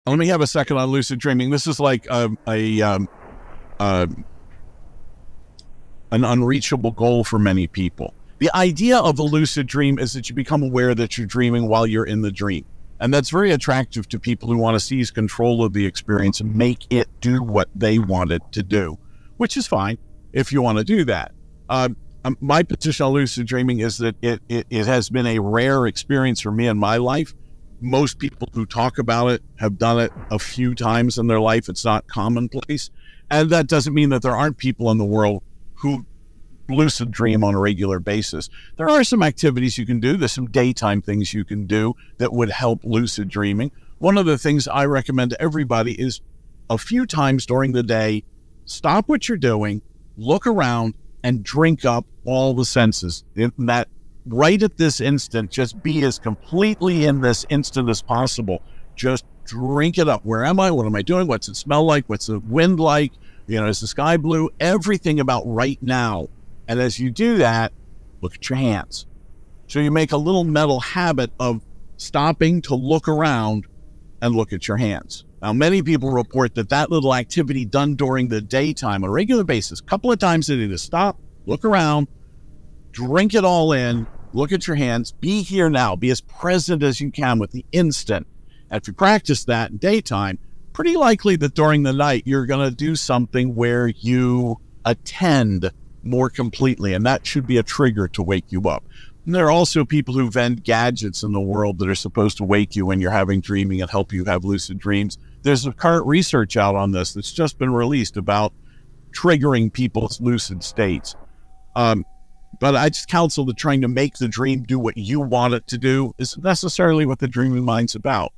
Let me have a second on lucid dreaming. This is like an unreachable goal for many people. The idea of a lucid dream is that you become aware that you're dreaming while you're in the dream. And that's very attractive to people who want to seize control of the experience and make it do what they want it to do, which is fine if you want to do that. My position on lucid dreaming is that it has been a rare experience for me in my life. Most people who talk about it have done it a few times in their life. It's not commonplace. And that doesn't mean that there aren't people in the world who lucid dream on a regular basis. There are some activities you can do. There's some daytime things you can do that would help lucid dreaming. One of the things I recommend to everybody is a few times during the day, stop what you're doing, look around, and drink up all the senses. In that right at this instant, just be as completely in this instant as possible. Just drink it up. Where am I? What am I doing? What's it smell like? What's the wind like? You know, is the sky blue? Everything about right now. And as you do that, look at your hands. So you make a little mental habit of stopping to look around and look at your hands. Now, many people report that that little activity done during the daytime on a regular basis, a couple of times a day, to stop, look around, drink it all in, look at your hands, be here now, be as present as you can with the instant. And if you practice that in daytime, pretty likely that during the night, you're going to do something where you attend more completely, and that should be a trigger to wake you up. And there are also people who vend gadgets in the world that are supposed to wake you when you're having dreaming and help you have lucid dreams. There's a current research out on this that's just been released about triggering people's lucid states. But I just counsel that trying to make the dream do what you want it to do isn't necessarily what the dreaming mind's about.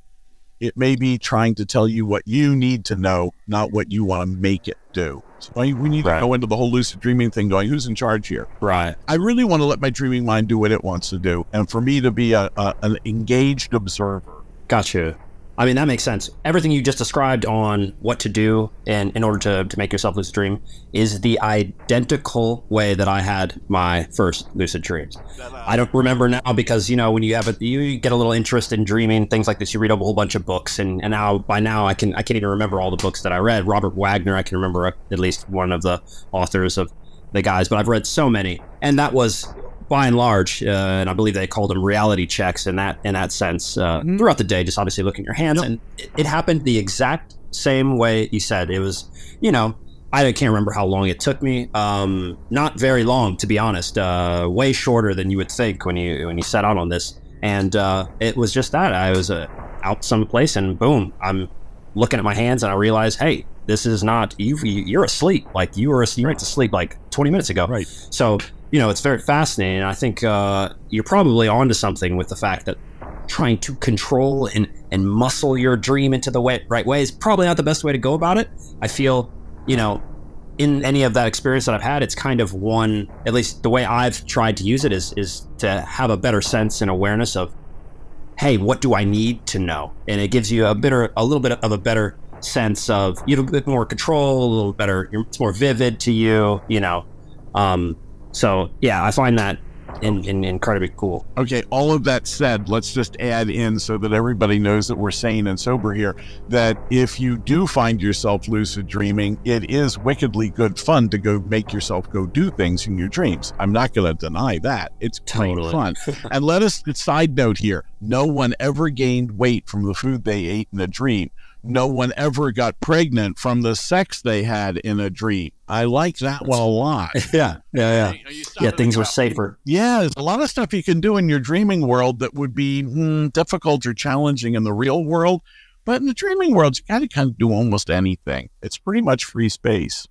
It may be trying to tell you what you need to know, not what you want to make it do. So we need to go into the whole lucid dreaming thing going, who's in charge here? Right. I really want to let my dreaming mind do what it wants to do. And for me to be an engaged observer. Gotcha. I mean, that makes sense. Everything you just described on what to do in order to make yourself lucid dream is the identical way that I had my first lucid dreams. I don't remember now because, you know, when you have you get a little interest in dreaming, things like this, you read a whole bunch of books. And now, by now, I can't even remember all the books that I read. Robert Wagner, I can remember at least one of the authors of the guys, but I've read so many. And that was, by and large, and I believe they called them reality checks in that sense, throughout the day, just obviously looking at your hands. Yep. And it happened the exact same way you said. It was, you know, I can't remember how long it took me. Not very long, to be honest. Way shorter than you would think when you set out on this. And it was just that. I was out someplace and boom, I'm looking at my hands and I realized, hey, this is not, you're asleep. Like you went to sleep like 20 minutes ago. Right. So, you know, it's very fascinating. I think you're probably onto something with the fact that trying to control and muscle your dream into the right way is probably not the best way to go about it. I feel, you know, in any of that experience that I've had, it's kind of one, at least the way I've tried to use it is to have a better sense and awareness of, hey, what do I need to know? And it gives you a little bit of a better sense of, you know, a bit more control, a little better, it's more vivid to you, you know. So yeah, I find that incredibly cool. Okay, all of that said, let's just add in so that everybody knows that we're sane and sober here, that if you do find yourself lucid dreaming, it is wickedly good fun to go make yourself go do things in your dreams. I'm not going to deny that. It's totally fun. And let us, side note here, no one ever gained weight from the food they ate in a dream. No one ever got pregnant from the sex they had in a dream. I like that one a lot. Yeah. Things were safer. Yeah, there's a lot of stuff you can do in your dreaming world that would be difficult or challenging in the real world. But in the dreaming world, you gotta kind of do almost anything. It's pretty much free space.